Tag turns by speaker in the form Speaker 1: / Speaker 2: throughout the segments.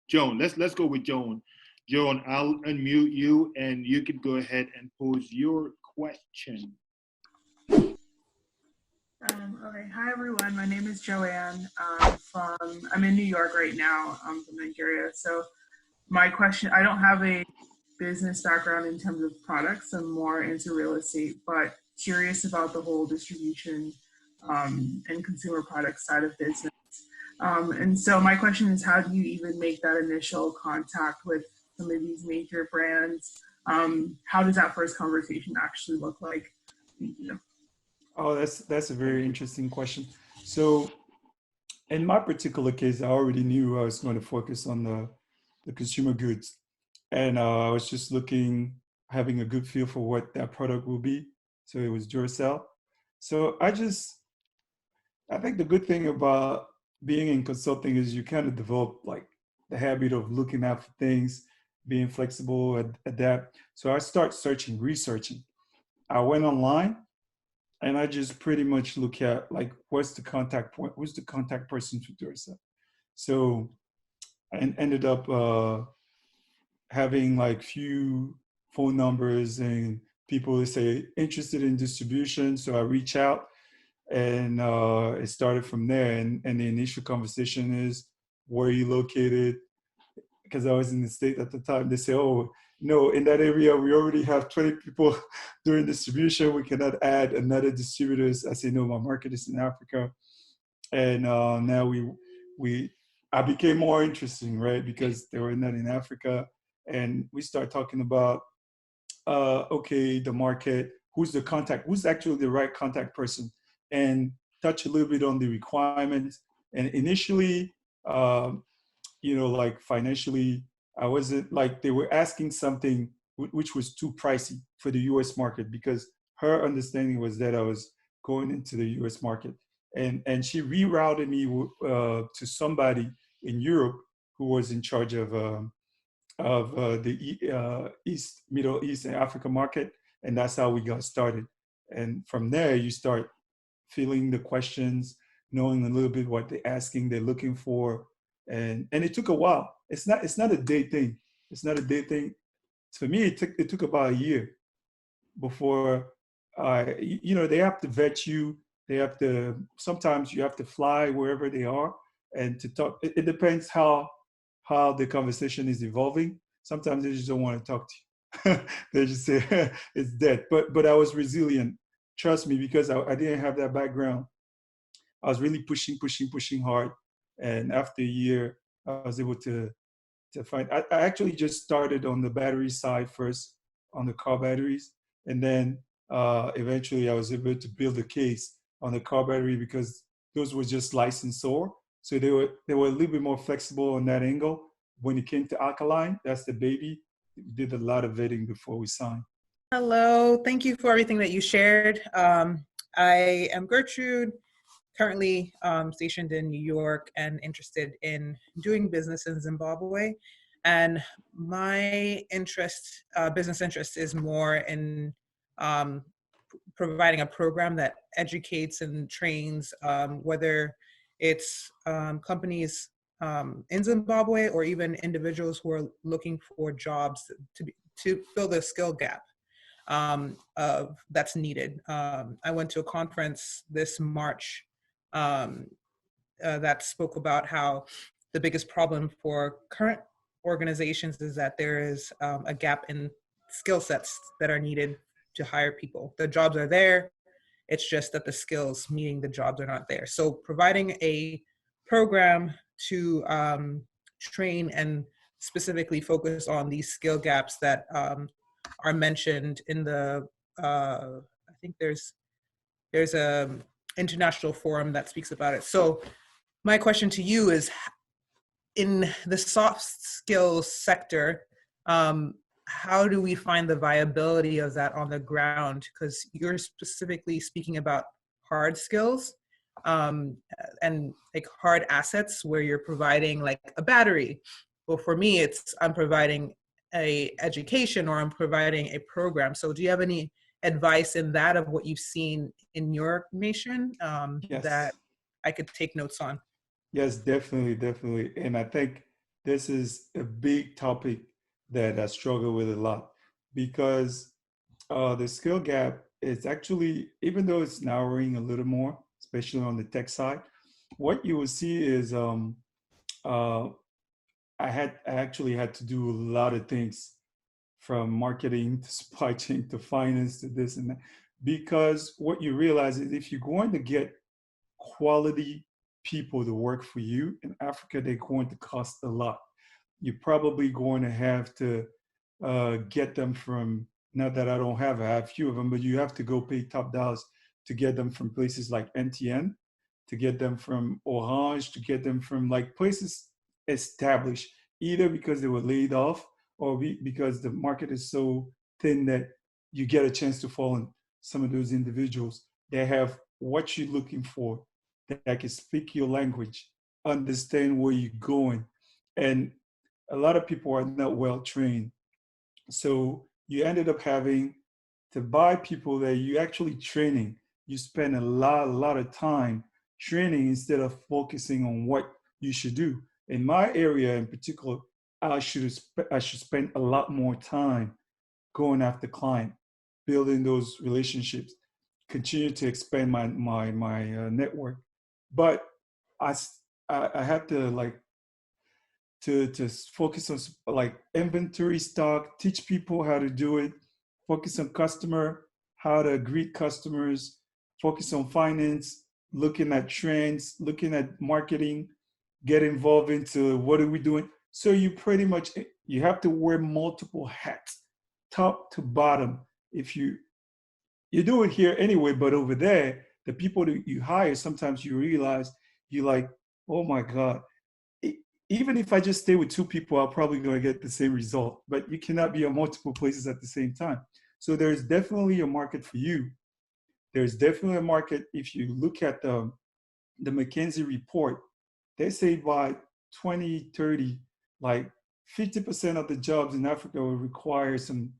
Speaker 1: Joan. Let's go with Joan. Joan, I'll unmute you and you can go ahead and pose your question.
Speaker 2: Okay, hi everyone. My name is Joanne. I'm in New York right now. I'm from Nigeria. So my question, I don't have a business background in terms of products. I'm more into real estate, but curious about the whole distribution and consumer product side of business. And so my question is, how do you even make that initial contact with some of these major brands? How does that first conversation actually look like? Thank you.
Speaker 3: Oh, that's a very interesting question. So in my particular case, I already knew I was going to focus on the consumer goods. And I was just looking, having a good feel for what that product will be. So it was Duracell. So I think the good thing about being in consulting is you kind of develop like the habit of looking out for things, being flexible, adapt. So I start searching, researching. I went online and I just pretty much look at like what's the contact point, who's the contact person to Duracell. So I ended up having like few phone numbers and people who say interested in distribution. So I reach out and it started from there. And the initial conversation is, where are you located? Because I was in the state at the time. They say, oh, no, in that area, we already have 20 people doing distribution. We cannot add another distributors. I say, no, my market is in Africa. And now I became more interesting, right? Because they were not in Africa. And we start talking about, okay, the market, who's the contact, who's actually the right contact person, and touch a little bit on the requirements. And initially, like financially, I wasn't like, they were asking something which was too pricey for the US market, because her understanding was that I was going into the US market. And she rerouted me to somebody in Europe who was in charge of the East, Middle East and Africa market. And that's how we got started. And from there, you start feeling the questions, knowing a little bit what they're asking, they're looking for. And it took a while. It's not a day thing. It's not a day thing. For me, it took about a year before, they have to vet you. Sometimes you have to fly wherever they are and to talk. It depends how the conversation is evolving. Sometimes they just don't want to talk to you. They just say it's dead. But I was resilient. Trust me, because I didn't have that background. I was really pushing hard. And after a year, I was able to find. I actually just started on the battery side first, on the car batteries, and then eventually I was able to build a case on the car battery, because those were just licensor. So they were a little bit more flexible on that angle. When it came to alkaline, that's the baby. We did a lot of vetting before we signed.
Speaker 4: Hello, thank you for everything that you shared. I am Gertrude, currently stationed in New York and interested in doing business in Zimbabwe. And my business interest is more in providing a program that educates and trains, whether it's companies in Zimbabwe or even individuals who are looking for jobs to fill the skill gap that's needed. I went to a conference this March that spoke about how the biggest problem for current organizations is that there is a gap in skill sets that are needed to hire people. The jobs are there, it's just that the skills meeting the jobs are not there. So providing a program to train and specifically focus on these skill gaps that are mentioned in the, I think there's a international forum that speaks about it. So my question to you is, in the soft skills sector, how do we find the viability of that on the ground? Because you're specifically speaking about hard skills and like hard assets where you're providing like a battery. Well, for me, I'm providing a education or I'm providing a program. So do you have any advice in that of what you've seen in your nation
Speaker 3: Yes.
Speaker 4: that I could take notes on?
Speaker 3: Yes, definitely. And I think this is a big topic that I struggle with a lot because the skill gap is actually, even though it's narrowing a little more, especially on the tech side, what you will see is uh, I actually had to do a lot of things from marketing to supply chain to finance to this and that. Because what you realize is if you're going to get quality people to work for you in Africa, they're going to cost a lot. You're probably going to have to get them from, not that I have a few of them, but you have to go pay top dollars to get them from places like NTN, to get them from Orange, to get them from like places established, either because they were laid off or because the market is so thin that you get a chance to fall in some of those individuals that have what you're looking for, that can speak your language, understand where you're going. And a lot of people are not well trained. So you ended up having to buy people that you actually training. You spend a lot of time training instead of focusing on what you should do. In my area in particular, I should spend a lot more time going after client, building those relationships, continue to expand my network. But I I had to like to focus on like inventory stock, teach people how to do it, focus on customer, how to greet customers, focus on finance, looking at trends, looking at marketing, get involved into what are we doing. So you pretty much, you have to wear multiple hats, top to bottom. If you do it here anyway, but over there, the people that you hire, sometimes you realize you like, oh my God, even if I just stay with two people, I'm probably going to get the same result. But you cannot be at multiple places at the same time. So there's definitely a market for you. There's definitely a market. If you look at the McKinsey report, they say by 2030, like 50% of the jobs in Africa will require some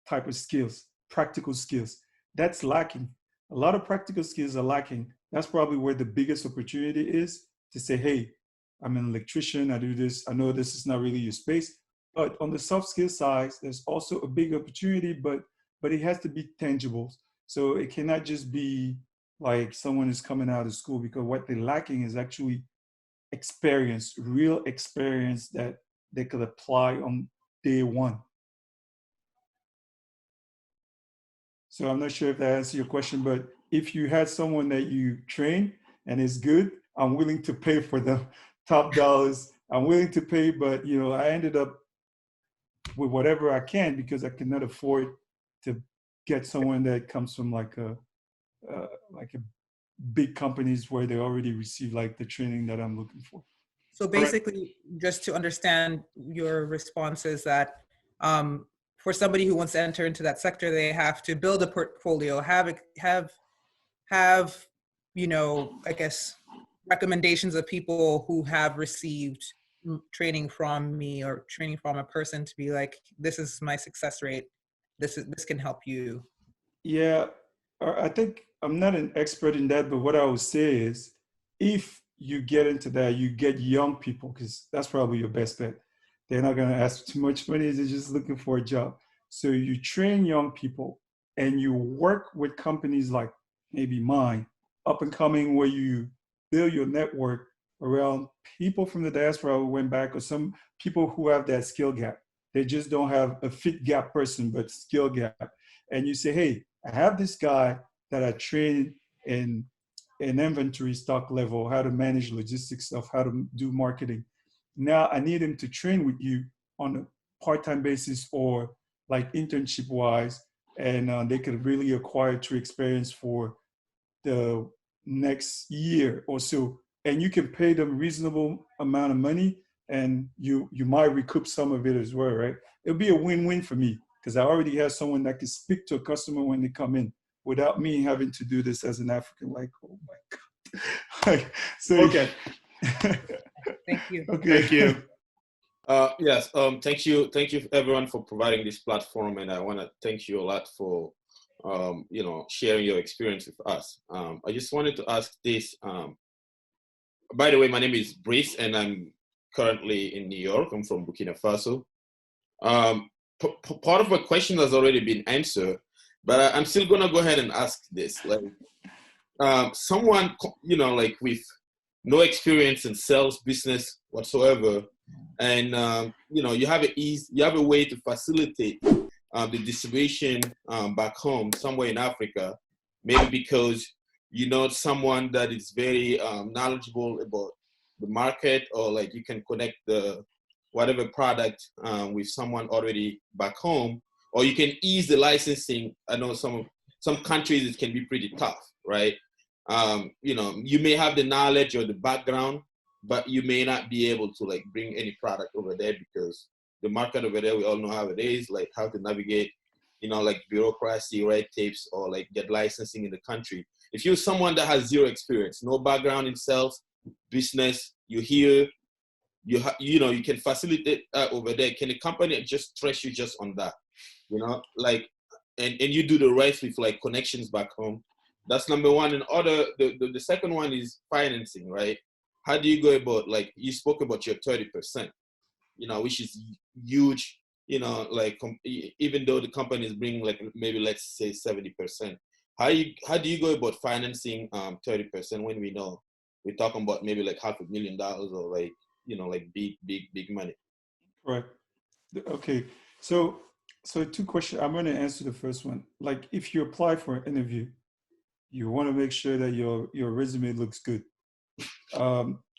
Speaker 3: type of skills, practical skills. That's lacking. A lot of practical skills are lacking. That's probably where the biggest opportunity is to say, hey, I'm an electrician, I do this, I know this is not really your space. But on the soft skill side, there's also a big opportunity, but it has to be tangible. So it cannot just be like someone is coming out of school, because what they're lacking is actually experience, real experience that they could apply on day one. So I'm not sure if that answers your question, but if you had someone that you train and is good, I'm willing to pay for them top dollars. I'm willing to pay, but I ended up with whatever I can because I cannot afford to get someone that comes from like a big companies where they already receive like the training that I'm looking for.
Speaker 4: So basically, just to understand your response is that for somebody who wants to enter into that sector, they have to build a portfolio, have I guess, recommendations of people who have received training from me or training from a person to be like, this is my success rate. This can help you.
Speaker 3: Yeah, I think I'm not an expert in that, but what I would say is if you get into that, you get young people, because that's probably your best bet. They're not going to ask too much money. They're just looking for a job. So you train young people and you work with companies like maybe mine, up and coming, where you build your network around people from the diaspora who went back, or some people who have that skill gap. They just don't have a fit gap person, but skill gap. And you say, hey, I have this guy that I trained in inventory stock level, how to manage logistics stuff, how to do marketing. Now I need him to train with you on a part-time basis or like internship wise, and they could really acquire true experience for the next year or so. And you can pay them reasonable amount of money, and you might recoup some of it as well, right? It'll be a win-win for me because I already have someone that can speak to a customer when they come in without me having to do this as an African. Like, oh my God. So
Speaker 1: Okay.
Speaker 4: Thank you.
Speaker 3: Okay.
Speaker 1: Thank you.
Speaker 5: Yes. Thank you everyone for providing this platform, and I want to thank you a lot for sharing your experience with us. I just wanted to ask this. By the way, my name is Brice, and I'm currently in New York. I'm from Burkina Faso. Part of my question has already been answered, but I'm still gonna go ahead and ask this. Like, someone, you know, like with no experience in sales business whatsoever, and you know, you have a way to facilitate the distribution back home somewhere in Africa, maybe because you know someone that is very knowledgeable about the market, or like you can connect the whatever product with someone already back home, or you can ease the licensing. I know some countries it can be pretty tough, right? You know, you may have the knowledge or the background, but you may not be able to like bring any product over there because the market over there, we all know how it is, like how to navigate, you know, like bureaucracy, red tapes, or like get licensing in the country. If you're someone that has zero experience, no background in sales, business, you hear, you know, you can facilitate over there. Can a company just trust you just on that? You know, like, and you do the rest with like connections back home. That's number one. And the second one is financing, right? How do you go about, like, you spoke about your 30%, you know, which is huge, you know, like even though the company is bringing like maybe let's say 70%. How do you go about financing 30% when we know we're talking about maybe like $500,000 or like, you know, like big money?
Speaker 3: Right. Okay. So two questions. I'm going to answer the first one. Like, if you apply for an interview, you want to make sure that your resume looks good,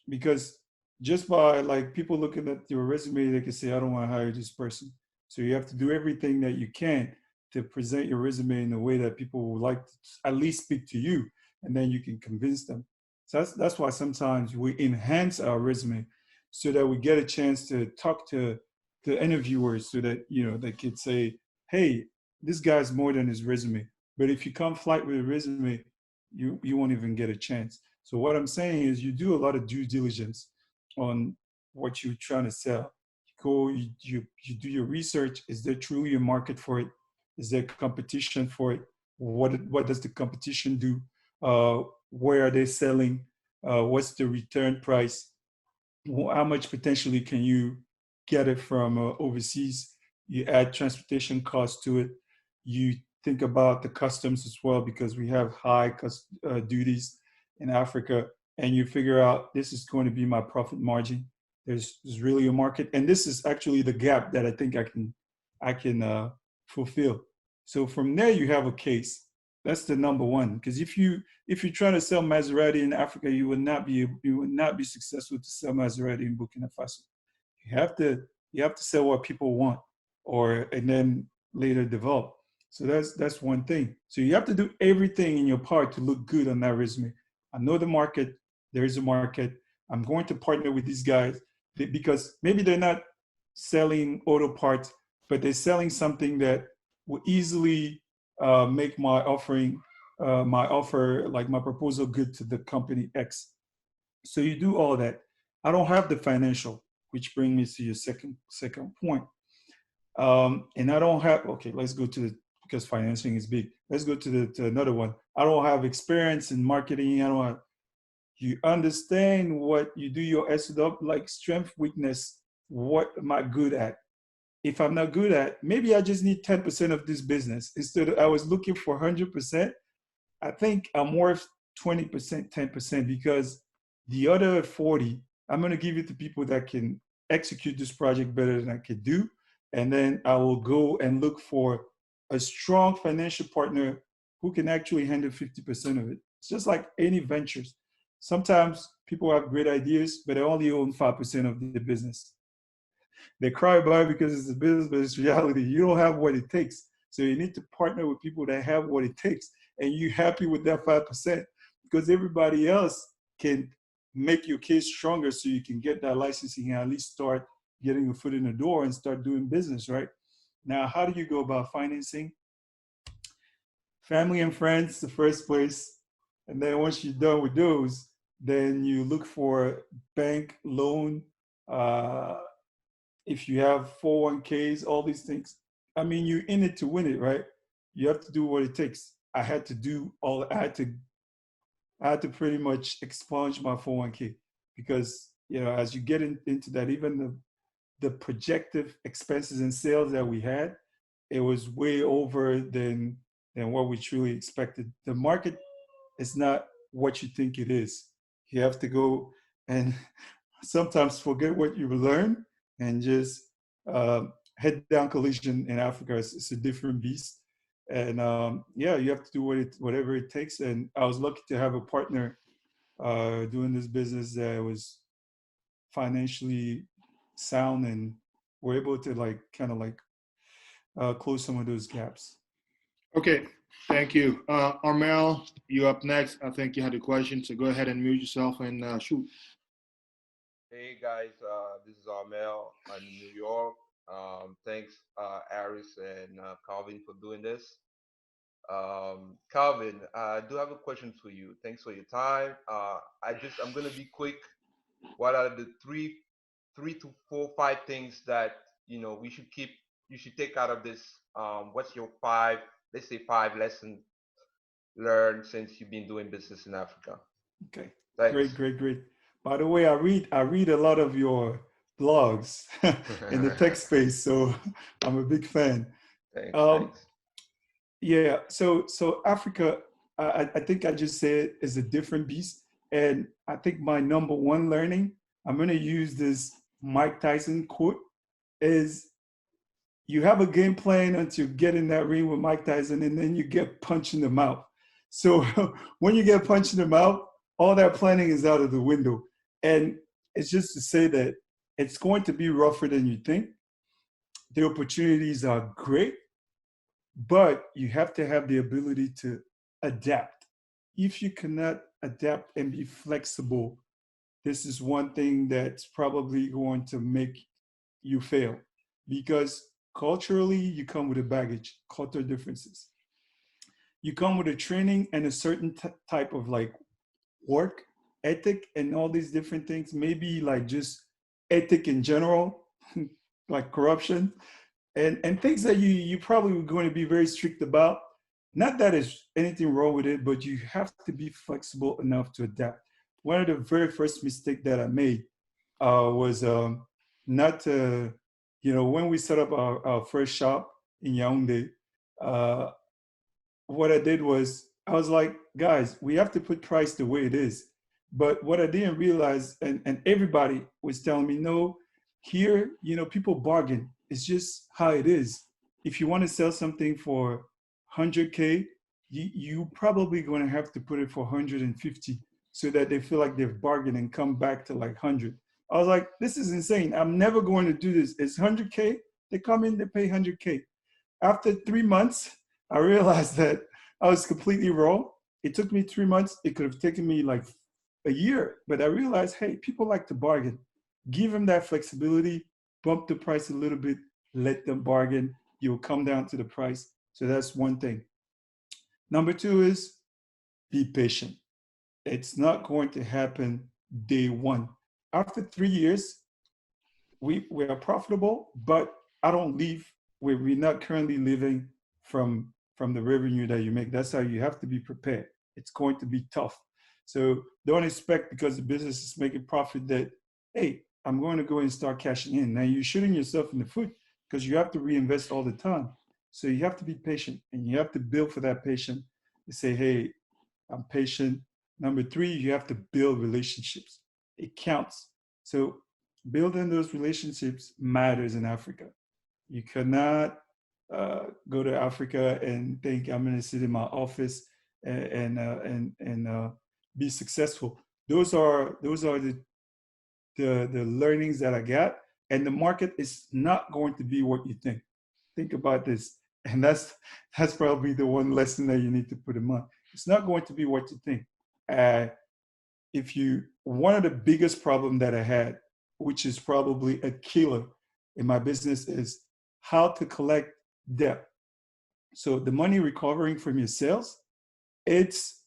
Speaker 3: because just by like people looking at your resume, they can say, I don't want to hire this person. So you have to do everything that you can to present your resume in a way that people would like to at least speak to you, and then you can convince them. So that's why sometimes we enhance our resume so that we get a chance to talk to the interviewers, so that, you know, they could say, hey, this guy's more than his resume. But if you come flight with a resume, you won't even get a chance. So what I'm saying is, you do a lot of due diligence on what you're trying to sell. You do your research. Is there truly a market for it? Is there competition for it? What does the competition do? Where are they selling? What's the return price? How much potentially can you get it from overseas? You add transportation costs to it. You think about the customs as well, because we have high duties in Africa, and you figure out, this is going to be my profit margin. There's really a market, and this is actually the gap that I think I can fulfill. So from there, you have a case. That's the number one. Because if you're trying to sell Maserati in Africa, you would not be successful to sell Maserati in Burkina Faso. You have to sell what people want, and then later develop. So that's one thing. So you have to do everything in your part to look good on that resume. I know the market. There is a market. I'm going to partner with these guys because maybe they're not selling auto parts, but they're selling something that will easily make my offer, like my proposal, good to the company X. So you do all that. I don't have the financial, which brings me to your second point. And I don't have, okay, let's go to because financing is big. Let's go to another one. I don't have experience in marketing. You understand what you do your SW, like strength, weakness. What am I good at? If I'm not good at, maybe I just need 10% of this business. Instead of, I was looking for 100%. I think I'm worth 20%, 10%, because the other 40, I'm going to give it to people that can execute this project better than I could do. And then I will go and look for a strong financial partner who can actually handle 50% of it. It's just like any ventures. Sometimes people have great ideas, but they only own 5% of the business. They cry about it because it's a business, but it's reality. You don't have what it takes. So you need to partner with people that have what it takes. And you're happy with that 5%, because everybody else can make your case stronger so you can get that licensing and at least start getting your foot in the door and start doing business, right? Now, how do you go about financing? Family and friends, the first place. And then once you're done with those, then you look for bank loan. If you have 401ks, all these things. I mean, you're in it to win it, right? You have to do what it takes. I had to pretty much expunge my 401k because as you get into that, even the projected expenses and sales that we had, it was way over than what we truly expected. The market is not what you think it is. You have to go and sometimes forget what you learned and just head down collision in Africa. It's a different beast. And yeah, you have to do whatever it takes. And I was lucky to have a partner doing this business that was financially sound, and we're able to close some of those gaps.
Speaker 1: Okay, thank you. Armel, you up next. I think you had a question, so go ahead and mute yourself and shoot.
Speaker 6: Hey guys, this is Armel in New York. Thanks, Aris and Calvin for doing this. Calvin, I do have a question for you. Thanks for your time. I'm gonna be quick. What are the three to four, five things that you should take out of this? What's your let's say five lessons learned since you've been doing business in Africa?
Speaker 3: Okay,
Speaker 6: Thanks.
Speaker 3: great. By the way, I read a lot of your blogs in the tech space, so I'm a big fan.
Speaker 6: Thanks.
Speaker 3: Yeah, so Africa, I think I just said, is a different beast. And I think my number one learning, I'm going to use this Mike Tyson quote, is you have a game plan until you get in that ring with Mike Tyson, and then you get punched in the mouth. So when you get punched in the mouth, all that planning is out of the window. And it's just to say that it's going to be rougher than you think. The opportunities are great, but you have to have the ability to adapt. If you cannot adapt and be flexible, this is one thing that's probably going to make you fail, because culturally you come with a baggage, cultural differences. You come with a training and a certain type of work ethic and all these different things, maybe just ethic in general, like corruption and things that you probably were going to be very strict about. Not that there's anything wrong with it, but you have to be flexible enough to adapt. One of the very first mistakes that I made was not to, when we set up our first shop in Yaoundé, what I did was I was like, guys, we have to put price the way it is. But what I didn't realize, and everybody was telling me, no, here, people bargain. It's just how it is. If you want to sell something for 100K, you probably going to have to put it for 150 so that they feel like they've bargained and come back to 100. I was like, this is insane. I'm never going to do this. It's 100K. They come in, they pay 100K. After 3 months, I realized that I was completely wrong. It took me 3 months. It could have taken me a year, but I realized, hey, people like to bargain. Give them that flexibility, bump the price a little bit, let them bargain. You'll come down to the price. So that's one thing. Number two is be patient. It's not going to happen day one. After 3 years, we are profitable, but I don't leave where we're not currently living from the revenue that you make. That's how you have to be prepared. It's going to be tough. So don't expect because the business is making profit that, hey, I'm going to go and start cashing in. Now you're shooting yourself in the foot because you have to reinvest all the time. So you have to be patient and you have to build for that patient. You say, hey, I'm patient. Number three, you have to build relationships. It counts. So building those relationships matters in Africa. You cannot go to Africa and think I'm going to sit in my office and be successful. Those are the learnings that I got. And the market is not going to be what you think. Think about this. And that's probably the one lesson that you need to put in mind. It's not going to be what you think. One of the biggest problem that I had, which is probably a killer in my business, is how to collect debt. So the money recovering from your sales, it's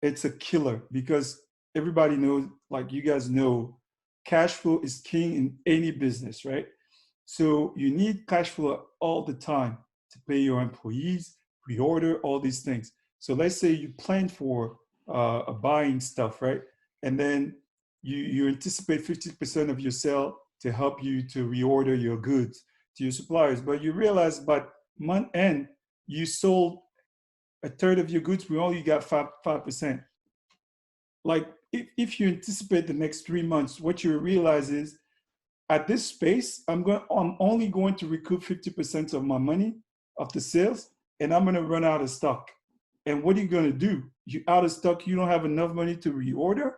Speaker 3: a killer because everybody knows, like you guys know, cash flow is king in any business, right? So you need cash flow all the time to pay your employees, reorder, all these things. So let's say you plan for buying stuff, right? And then you anticipate 50% of your sale to help you to reorder your goods to your suppliers. But you realize by month end, you sold a third of your goods, we only got 5%. Like if you anticipate the next 3 months, what you realize is at this space, I'm only going to recoup 50% of my money of the sales, and I'm gonna run out of stock. And what are you gonna do? You out of stock, you don't have enough money to reorder,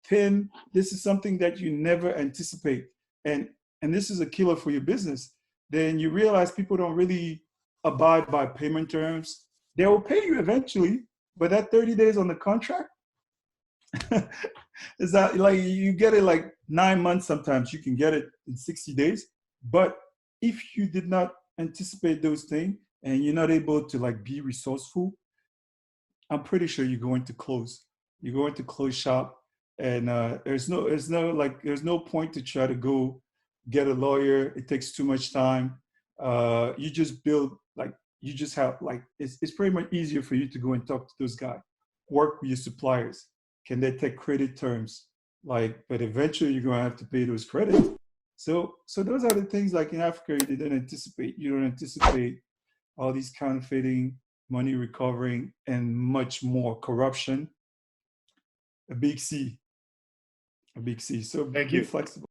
Speaker 3: then this is something that you never anticipate. And this is a killer for your business. Then you realize people don't really abide by payment terms. They will pay you eventually, but that 30 days on the contract, is that like you get it like 9 months sometimes, you can get it in 60 days. But if you did not anticipate those things and you're not able to like be resourceful, I'm pretty sure you're going to close. You're going to close shop, and there's no point to try to go get a lawyer. It takes too much time. You just build like you just have like it's pretty much easier for you to go and talk to those guys, work with your suppliers. Can they take credit terms? Like, but eventually you're gonna have to pay those credits. So those are the things like in Africa you didn't anticipate. You don't anticipate all these counterfeiting, money recovering, and much more corruption. A big C. So
Speaker 1: Thank
Speaker 3: be
Speaker 1: you.
Speaker 3: flexible.